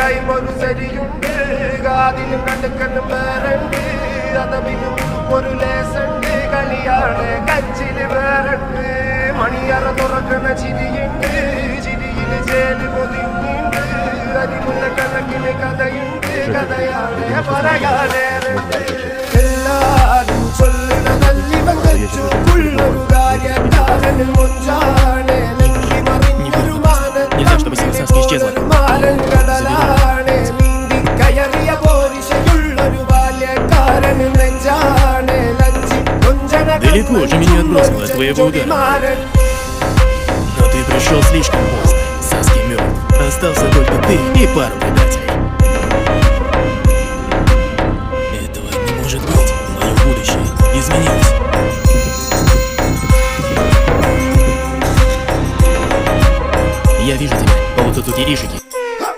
കൈമൊരു സരിയുണ്ട് കാതിലും കണ്ടുക്കണ്ണും വേറുണ്ട് അതവിനും ഒരു ലേസുണ്ട് കളിയാണ് കച്ചില് വേറുണ്ട് മണിയറ തുറക്കുന്ന ചിരിയുണ്ട് ചിരിയില് ചേല് പൊതിഞ്ഞുണ്ട് അതിമുള്ള കണക്കിന് കഥയുണ്ട് കഥയാണ് പറയാനേറുണ്ട് എല്ലാരും ചൊല്ലുന്ന നല്ലിവൻ വെച്ചുള്ളൊരു കാര്യക്കാരന് മൊഞ്ചാണ് നെല്ലി മറിഞ്ഞൊരു മാനൻ കടലാണ് നീന്തി കയറിയ പോരിശയുള്ളൊരു ബാല്യക്കാരന് നെഞ്ചാണ് ലഞ്ചി കൊഞ്ചന Далеко же меня отбросило от твоего удара. Но ты пришел слишком поздно. Саски мертв. Остался только ты и пару предателей. Этого не может быть. Мое будущее изменилось. Я вижу тебя. Вот тут эти рижики.